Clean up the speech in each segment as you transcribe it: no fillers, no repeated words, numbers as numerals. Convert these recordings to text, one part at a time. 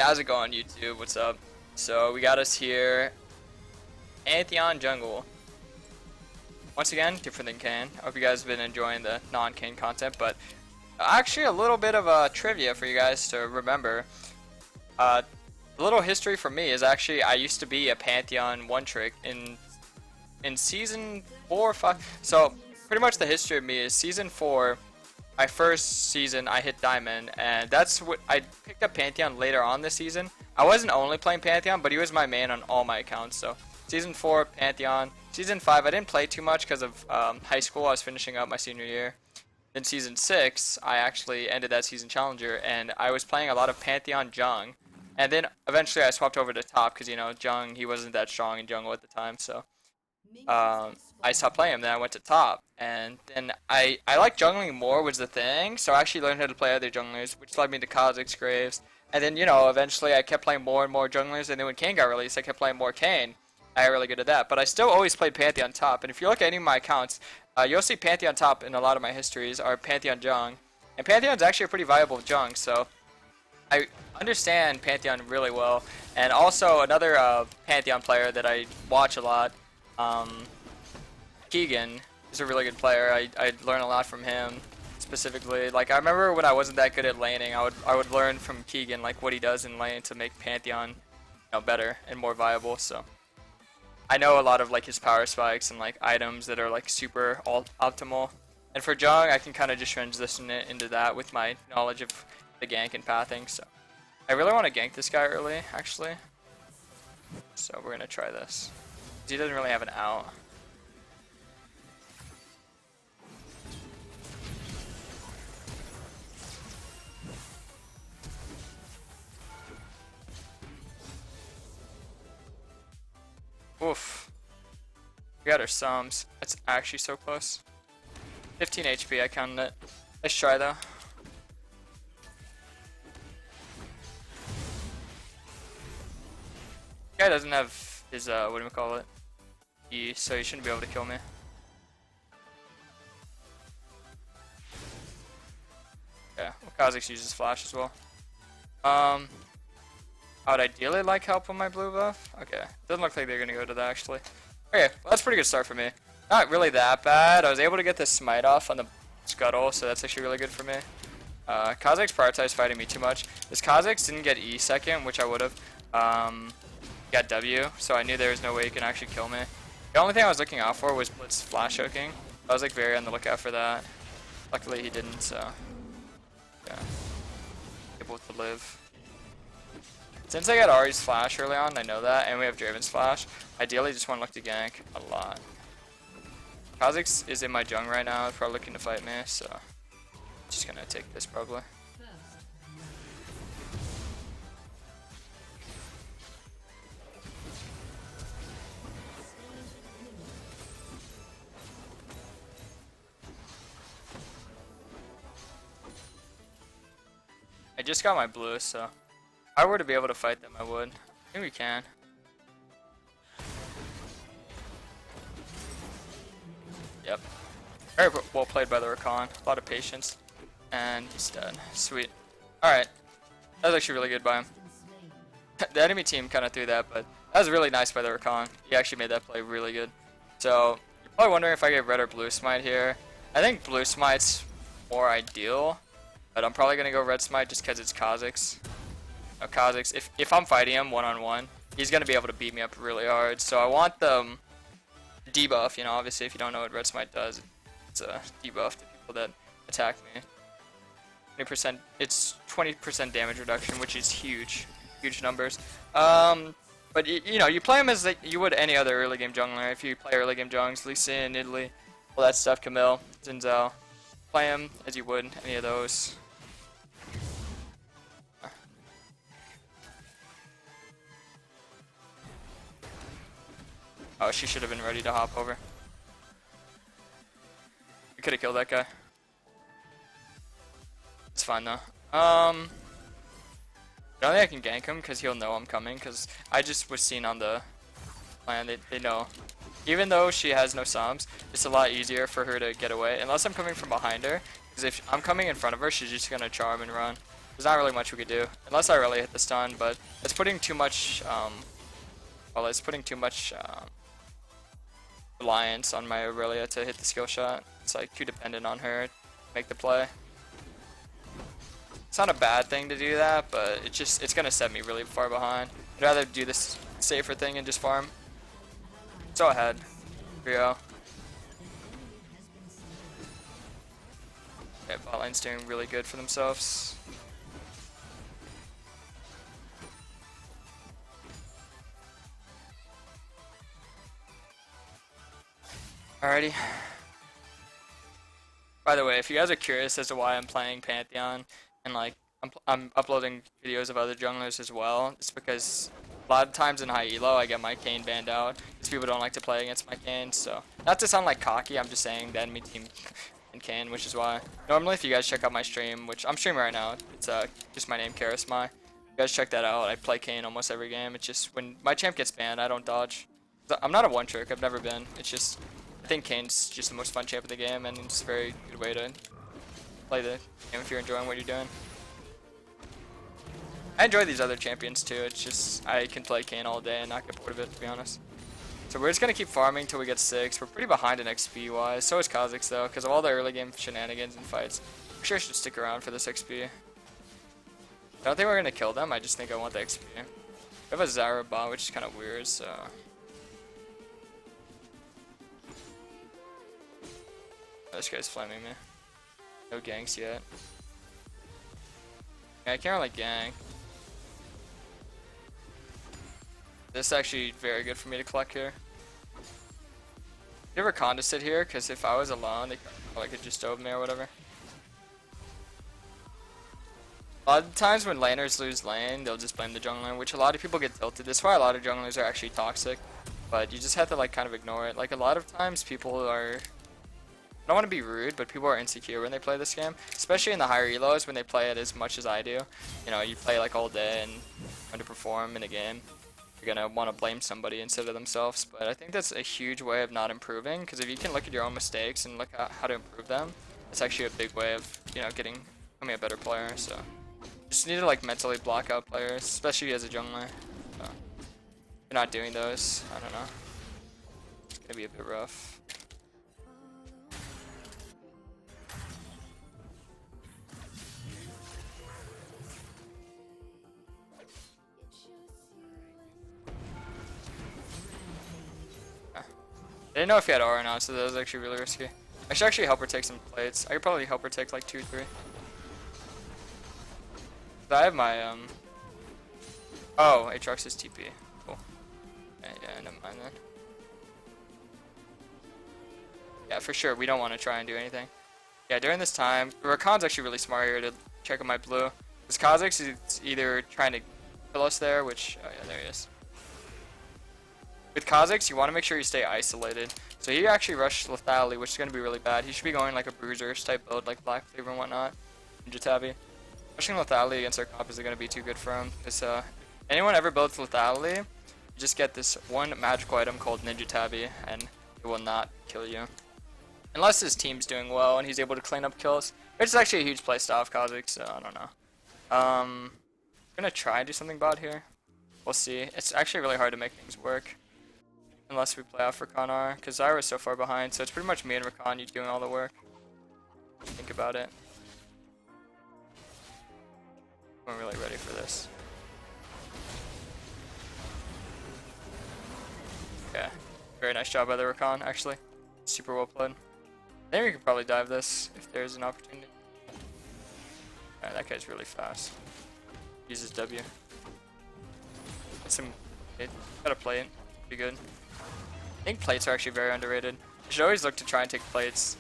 how's it going, YouTube? What's up? So we got us here, Pantheon jungle. Once again, different than Kane. I hope you guys have been enjoying the non-Kane content, but actually a little bit of a trivia for you guys to remember. A little history for me is actually I used to be a Pantheon one trick in season 4 or 5. So pretty much the history of me is season 4. My first season I hit Diamond, and that's what I picked up Pantheon later on this season. I wasn't only playing Pantheon, but he was my main on all my accounts. So season 4 Pantheon, season 5 I didn't play too much because of high school. I was finishing up my senior year. Then season 6 I actually ended that season challenger, and I was playing a lot of Pantheon Jung. And then eventually I swapped over to top because, you know, Jung, he wasn't that strong in jungle at the time, so I stopped playing him. Then I went to top, and then I like jungling more was the thing, so I actually learned how to play other junglers, which led me to Kha'Zix, Graves, and then, you know, eventually I kept playing more and more junglers, and then when Kane got released I kept playing more Kane. I got really good at that, but I still always played Pantheon top, and if you look at any of my accounts, you'll see Pantheon top in a lot of my histories are Pantheon Jung, and Pantheon's actually a pretty viable Jung, so I understand Pantheon really well. And also another Pantheon player that I watch a lot, Keegan, is a really good player. I learn a lot from him specifically. Like I remember when I wasn't that good at laning, I would learn from Keegan like what he does in lane to make Pantheon, you know, better and more viable. So I know a lot of like his power spikes and like items that are like super optimal. And for Jung, I can kind of just transition it into that with my knowledge of the gank and pathing. So I really want to gank this guy early, actually. So we're gonna try this. He doesn't really have an out. Oof. We got our sums. That's actually so close. 15 HP, I counted it. Let's try though. Guy doesn't have his what do we call it? E, so he shouldn't be able to kill me. Yeah, well, Kha'Zix uses flash as well. I would ideally like help on my blue buff. Okay, doesn't look like they're gonna go to that actually. Okay, well, that's a pretty good start for me. Not really that bad. I was able to get the smite off on the scuttle, so that's actually really good for me. Kha'Zix prioritized fighting me too much. This Kha'Zix didn't get E second, which I would have. Got W, so I knew there was no way he can actually kill me. The only thing I was looking out for was Blitz flash hooking. I was like very on the lookout for that. Luckily he didn't, so yeah. Able to live. Since I got Ari's flash early on, I know that, and we have Draven's flash, ideally just want to look to gank a lot. Kha'Zix is in my jung right now, probably looking to fight me, so just gonna take this probably. I just got my blue, so if I were to be able to fight them, I would. I think we can. Yep. Very well played by the Rakan. A lot of patience. And he's dead. Sweet. Alright. That was actually really good by him. The enemy team kind of threw that, but that was really nice by the Rakan. He actually made that play really good. So, you're probably wondering if I get red or blue smite here. I think blue smite's more ideal. But I'm probably gonna go red smite just because it's Kha'Zix. Kha'Zix, if I'm fighting him one-on-one, he's gonna be able to beat me up really hard. So I want the debuff, you know, obviously if you don't know what red smite does, it's a debuff to people that attack me. 20%, it's 20% damage reduction, which is huge. Huge numbers. But you know, you play him as like you would any other early game jungler. If you play early game jungs, Lee Sin, Italy, all that stuff, Camille, Zinzao. Play him as you would any of those. Oh, she should have been ready to hop over. We could have killed that guy. It's fine though. I don't think I can gank him because he'll know I'm coming, because I just was seen on the plan. They know. Even though she has no sums, it's a lot easier for her to get away. Unless I'm coming from behind her, because if I'm coming in front of her, she's just going to charm and run. there's not really much we could do unless I really hit the stun, but it's putting too much reliance on my Aurelia to hit the skill shot. It's like too dependent on her to make the play. It's not a bad thing to do that, but it's gonna set me really far behind. I'd rather do this safer thing and just farm. So ahead. Here we go. Okay, bot lane's doing really good for themselves. Alrighty. By the way, if you guys are curious as to why I'm playing Pantheon and like I'm uploading videos of other junglers as well, it's because a lot of times in high elo I get my Kayn banned out because people don't like to play against my Kayn. So not to sound like cocky, I'm just saying the enemy team and Kayn, which is why normally if you guys check out my stream, which I'm streaming right now, it's just my name Charisma. You guys check that out. I play Kayn almost every game. It's just when my champ gets banned, I don't dodge. I'm not a one trick. I've never been. It's just I think Kayn's just the most fun champ of the game, and it's a very good way to play the game if you're enjoying what you're doing. I enjoy these other champions too. It's just I can play Kayn all day and not get bored of it, to be honest. So we're just gonna keep farming till we get 6. We're pretty behind in XP wise. So is Kha'Zix though, because of all the early game shenanigans and fights. I'm sure I should stick around for this XP. I don't think we're gonna kill them. I just think I want the XP. We have a Zyra bot, which is kind of weird. So. This guy's flaming me. No ganks yet. Yeah, I can't really gank. This is actually very good for me to collect here. Give Rakan to sit here, because if I was alone, they probably could just dove me or whatever. A lot of times when laners lose lane, they'll just blame the jungler, which a lot of people get tilted. This is why a lot of junglers are actually toxic, but you just have to like kind of ignore it. Like a lot of times people are, I don't want to be rude, but people are insecure when they play this game, especially in the higher elos when they play it as much as I do. You know, you play like all day and underperform in a game. You're gonna want to blame somebody instead of themselves, but I think that's a huge way of not improving, because if you can look at your own mistakes and look at how to improve them, it's actually a big way of, you know, becoming a better player. So just need to like mentally block out players, especially as a jungler. So if you're not doing those, I don't know, it's gonna be a bit rough. I didn't know if he had aura or not, so that was actually really risky. I should actually help her take some plates. I could probably help her take like 2, 3. I have my oh, Aatrox is TP. Cool. Yeah, never mind then. Yeah, for sure. We don't want to try and do anything. Yeah, during this time, Rakan's actually really smart here to check on my blue. This Kha'Zix is either trying to kill us there, which oh yeah, there he is. With Kha'Zix, you want to make sure you stay isolated. So he actually rushed lethality, which is going to be really bad. He should be going like a bruisers type build, like Black Cleaver and whatnot. Ninja Tabby. Rushing lethality against our comp isn't going to be too good for him. Because anyone ever builds lethality, you just get this one magical item called Ninja Tabby, and it will not kill you. Unless his team's doing well and he's able to clean up kills. Which is actually a huge playstyle of Kha'Zix, so I don't know. I'm going to try and do something bot here. We'll see. It's actually really hard to make things work. Unless we play off Rakan R, because Zyra's so far behind, so it's pretty much me and Rakan doing all the work. Think about it. I'm really ready for this. Yeah, very nice job by the Rakan, actually. Super well played. I think we could probably dive this if there's an opportunity. Alright, that guy's really fast. Uses W. Get some. Got a plate. Be good. I think plates are actually very underrated. You should always look to try and take plates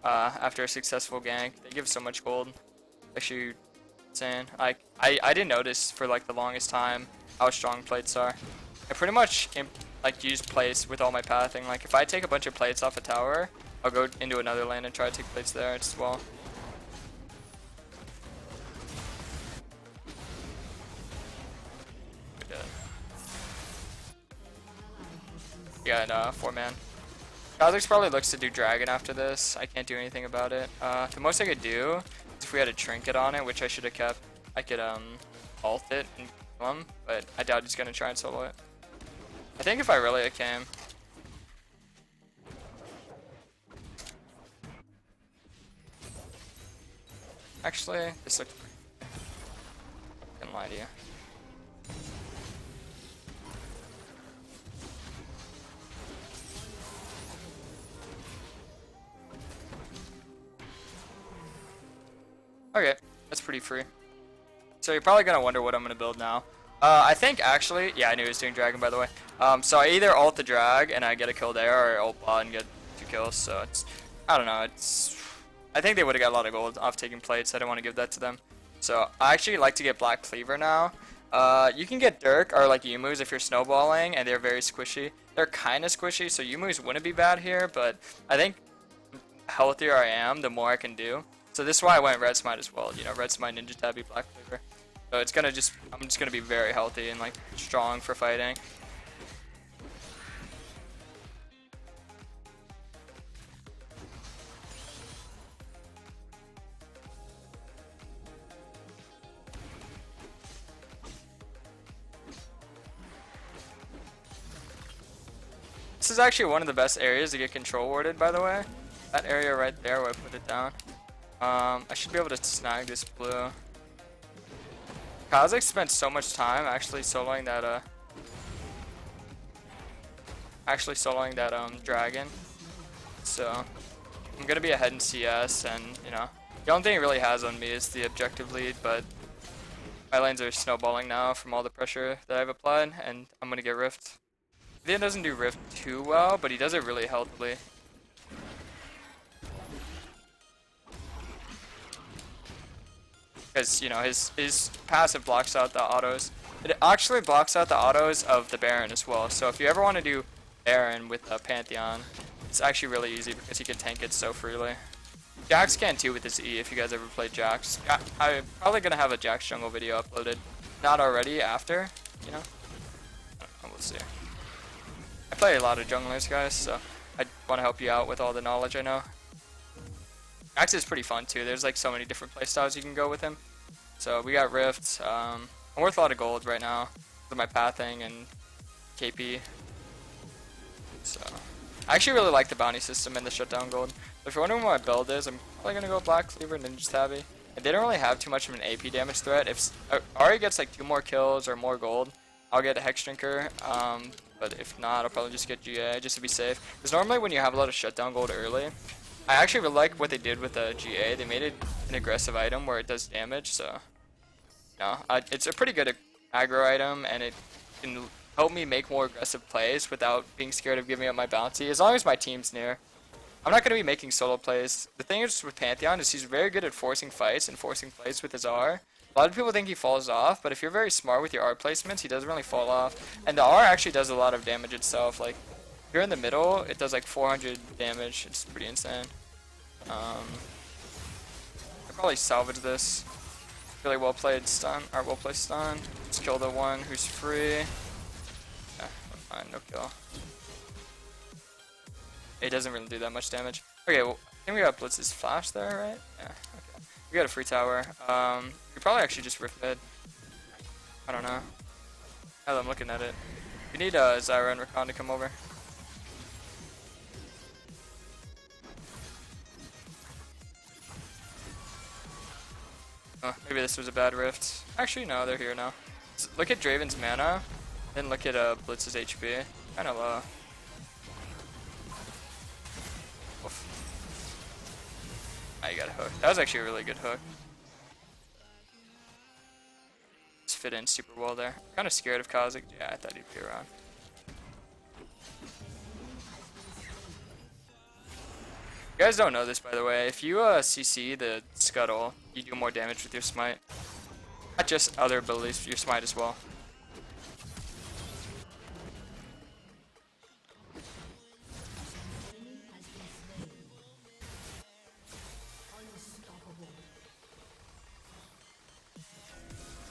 after a successful gank. They give so much gold. Actually, insane. I didn't notice for like the longest time how strong plates are. I pretty much like use plates with all my pathing. Like if I take a bunch of plates off a tower, I'll go into another lane and try to take plates there as well. Yeah, and 4-man. Kha'Zix probably looks to do dragon after this. I can't do anything about it. The most I could do is if we had a trinket on it, which I should have kept. I could ult it and kill him, but I doubt he's gonna try and solo it. I think if I really came. Actually, this looks pretty good. I can't lie to you. Okay, that's pretty free. So you're probably gonna wonder what I'm gonna build now. I think actually, yeah, I knew he was doing dragon by the way. So I either ult the drag and I get a kill there, or ult bot and get 2 kills. So it's, I don't know. I think they would have got a lot of gold off taking plates. I don't want to give that to them. So I actually like to get black cleaver now. You can get Dirk or like Yumu's if you're snowballing, and they're very squishy. They're kind of squishy, so Yumu's wouldn't be bad here, but I think healthier I am, the more I can do. So this is why I went red smite as well. You know, red smite, ninja tabby, black cleaver. So it's gonna just, I'm just gonna be very healthy and like strong for fighting. This is actually one of the best areas to get control warded, by the way. That area right there where I put it down. I should be able to snag this blue. Kha'Zix spent so much time actually soloing that dragon. So I'm gonna be ahead in CS, and you know, the only thing it really has on me is the objective lead, but my lanes are snowballing now from all the pressure that I've applied, and I'm gonna get rift. Pantheon doesn't do rift too well, but he does it really healthily. Because, you know, his passive blocks out the autos. It actually blocks out the autos of the Baron as well. So if you ever want to do Baron with Pantheon, it's actually really easy because he can tank it so freely. Jax can too with his E if you guys ever played Jax. I'm probably going to have a Jax jungle video uploaded. Not already, after, you know. We'll see. I play a lot of junglers, guys, so I want to help you out with all the knowledge I know. Jax is pretty fun too. There's like so many different playstyles you can go with him. So we got Rift. I'm worth a lot of gold right now with my pathing and KP. So I actually really like the bounty system and the shutdown gold. But if you're wondering what my build is, I'm probably gonna go black cleaver, ninja tabby. And they don't really have too much of an AP damage threat. If Ari gets like 2 more kills or more gold, I'll get a hex drinker. But if not, I'll probably just get GA just to be safe. Because normally when you have a lot of shutdown gold early, I actually really like what they did with the GA. They made it an aggressive item where it does damage, so you know, it's a pretty good aggro item, and it can help me make more aggressive plays without being scared of giving up my bounty, as long as my team's near. I'm not going to be making solo plays. The thing is with Pantheon is he's very good at forcing fights and forcing plays with his R. A lot of people think he falls off, but if you're very smart with your R placements, he doesn't really fall off. And the R actually does a lot of damage itself. Like, if you're in the middle, it does like 400 damage. It's pretty insane. I'll probably salvage this. Really well played stun, or well placed stun. Let's kill the one who's free. Yeah, fine, no kill. It doesn't really do that much damage. Okay, well, I think we got Blitz's flash there, right? Yeah, okay. We got a free tower. We probably actually just rift mid. I don't know. Now that I'm looking at it. We need Zyra and Rakan to come over. Oh, maybe this was a bad rift. Actually, no, they're here now. So look at Draven's mana, then look at Blitz's HP. Kind of low. Oof. Ah, you got a hook. That was actually a really good hook. Just fit in super well there. Kind of scared of Kha'Zix. Yeah, I thought he'd be around. You guys don't know this, by the way. If you CC the scuttle, you do more damage with your smite. Not just other abilities, your smite as well.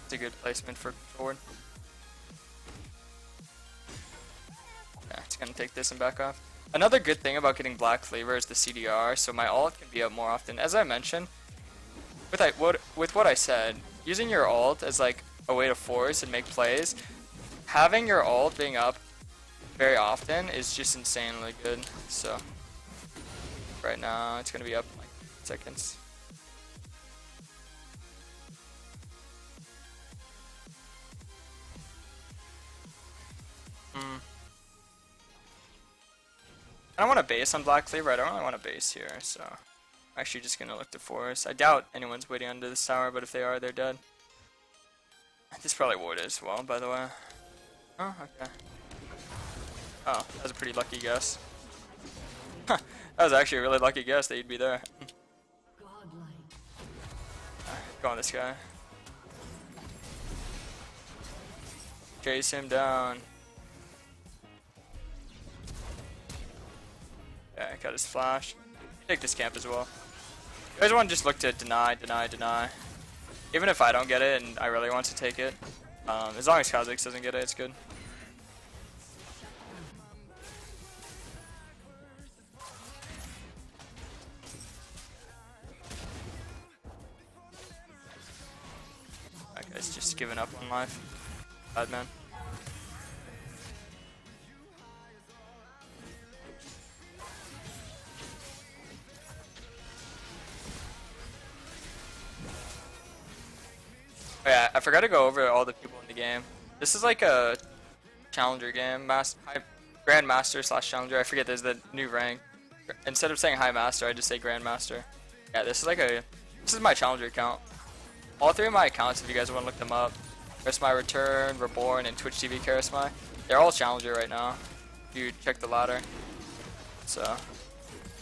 It's a good placement for forward. Yeah, it's gonna take this and back off. Another good thing about getting black cleaver is the CDR, so my ult can be up more often. As I mentioned, with what I said, using your ult as like a way to force and make plays, having your ult being up very often is just insanely good. So right now it's gonna be up in like seconds. I don't want to base on Black Cleaver. I don't really want to base here, so I'm actually just gonna look to force. I doubt anyone's waiting under this tower, but if they are, they're dead. This probably ward as well, by the way. Oh, okay. Oh, that was a pretty lucky guess. That was actually a really lucky guess that you'd be there. Go on this guy. Chase him down. Yeah, I got his flash. Take this camp as well. You guys want to just look to deny. Even if I don't get it and I really want to take it. As long as Kha'Zix doesn't get it, it's good. That guy's just giving up on life. Bad man. Oh yeah, I forgot to go over all the people in the game. This is like a challenger game, Grandmaster / challenger. I forget there's the new rank. Instead of saying high master, I just say Grandmaster. Yeah, this is my challenger account. All three of my accounts, if you guys want to look them up, Charisma Return, Reborn, and Twitch TV Charisma, they're all challenger right now. If you check the ladder. So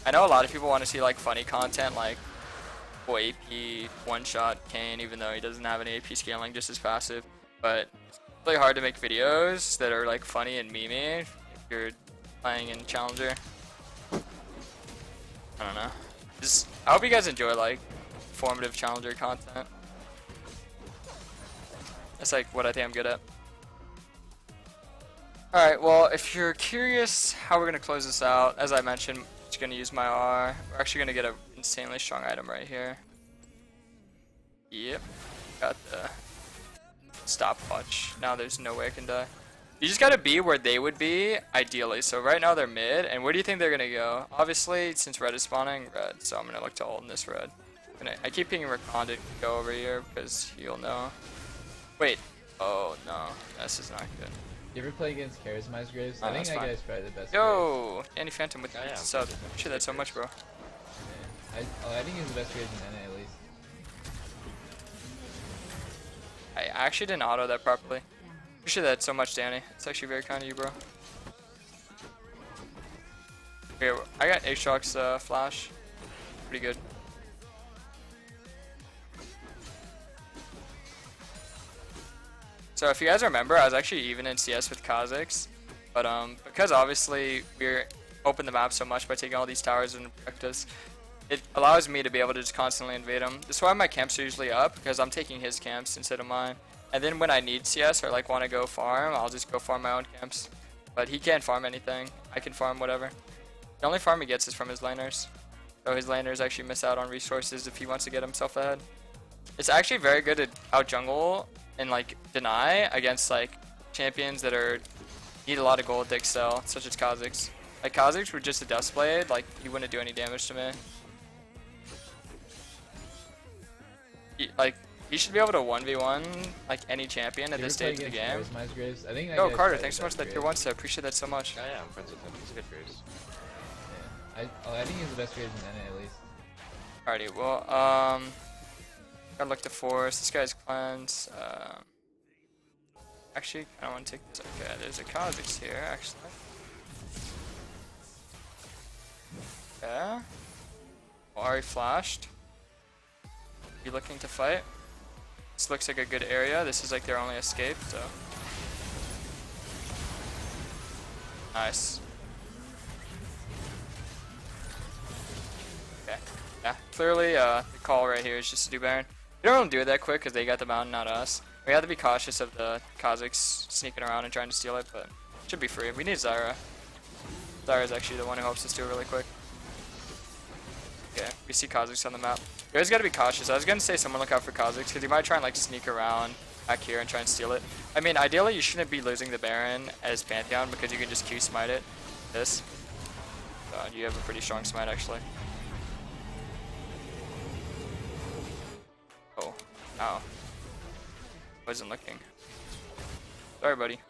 I know a lot of people want to see like funny content, like full AP one-shot Kane, even though he doesn't have any AP scaling, just as passive. But it's really hard to make videos that are like funny and memey if you're playing in Challenger. I don't know. I hope you guys enjoy like formative Challenger content. That's like what I think I'm good at. Alright, well, if you're curious how we're going to close this out, as I mentioned, I'm just going to use my R. We're actually going to get an insanely strong item right here. Yep. Got the stopwatch. Now there's no way I can die. You just got to be where they would be, ideally. So right now they're mid, and where do you think they're going to go? Obviously, since red is spawning, red. So I'm going to look to ult in this red. I keep pinging Rakan to go over here because he'll know. Wait. Oh, no. This is not good. You ever play against Charisma's Graves? I think that guy's probably the best. Yo, Andy Phantom with the sub. Appreciate that so much, bro. Yeah. I think he's the best Graves in NA at least. I actually didn't auto that properly. Appreciate that so much, Danny. It's actually very kind of you, bro. Okay, I got Aatrox's flash. Pretty good. So if you guys remember, I was actually even in CS with Kha'Zix, but because obviously we're open the map so much by taking all these towers and objectives, it allows me to be able to just constantly invade him. That's why my camps are usually up, because I'm taking his camps instead of mine. And then when I need CS or like want to go farm, I'll just go farm my own camps. But he can't farm anything. I can farm whatever. The only farm he gets is from his laners. So his laners actually miss out on resources if he wants to get himself ahead. It's actually very good at out jungle and like deny against like champions that need a lot of gold to excel, such as Kha'Zix. Like Kha'Zix with just a Duskblade, like he wouldn't do any damage to me. He should be able to 1v1 like any champion at this stage of the game. I think Yo, Carter, thanks so much for that tier 1 set. Appreciate that so much. Yeah, I'm friends with him. He's a good Graves. Yeah. I think he's the best Graves in NA at least. Alrighty, well, gotta look to force. This guy's cleanse. Actually, I don't want to take this. Okay, there's a Kha'Zix here, actually. Okay. Well, already flashed. Be looking to fight. This looks like a good area. This is like their only escape, so. Nice. Okay. Yeah, clearly the call right here is just to do Baron. We don't really do it that quick because they got the mountain, not us. We have to be cautious of the Kha'Zix sneaking around and trying to steal it, but it should be free. We need Zyra. Zyra is actually the one who helps us do it really quick. Okay, we see Kha'Zix on the map. You guys gotta be cautious. I was gonna say someone look out for Kha'Zix because he might try and like sneak around back here and try and steal it. I mean, ideally you shouldn't be losing the Baron as Pantheon because you can just Q smite it. This. So you have a pretty strong smite actually. Oh, ow. Wasn't looking. Sorry, buddy.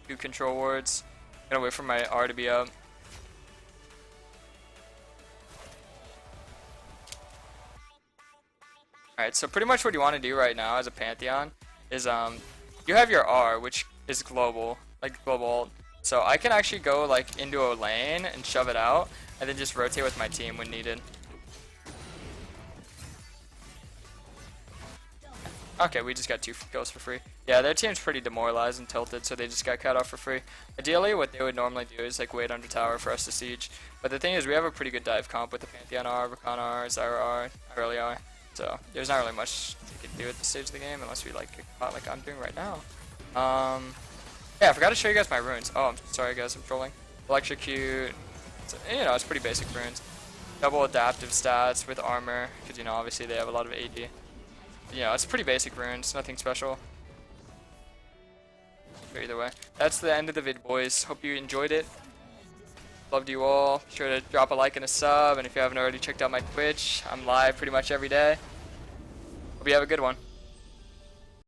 Two control wards. Gonna wait for my R to be up. Alright, so pretty much what you want to do right now as a Pantheon is you have your R, which is global, like global ult. So I can actually go like into a lane and shove it out and then just rotate with my team when needed. Okay, we just got 2 kills for free. Yeah, their team's pretty demoralized and tilted, so they just got cut off for free. Ideally, what they would normally do is like wait under tower for us to siege. But the thing is, we have a pretty good dive comp with the Pantheon R, Rakan R, Zyra R, Early R. So there's not really much we can do at this stage of the game unless we like get caught like I'm doing right now. Yeah, I forgot to show you guys my runes. Oh, I'm sorry guys, I'm trolling. Electrocute. You know, it's pretty basic runes. Double adaptive stats with armor, because you know obviously they have a lot of AD. You know, it's pretty basic runes, nothing special. But either way, that's the end of the vid, boys. Hope you enjoyed it. Loved you all. Be sure to drop a like and a sub, and if you haven't already checked out my Twitch, I'm live pretty much every day. Hope you have a good one.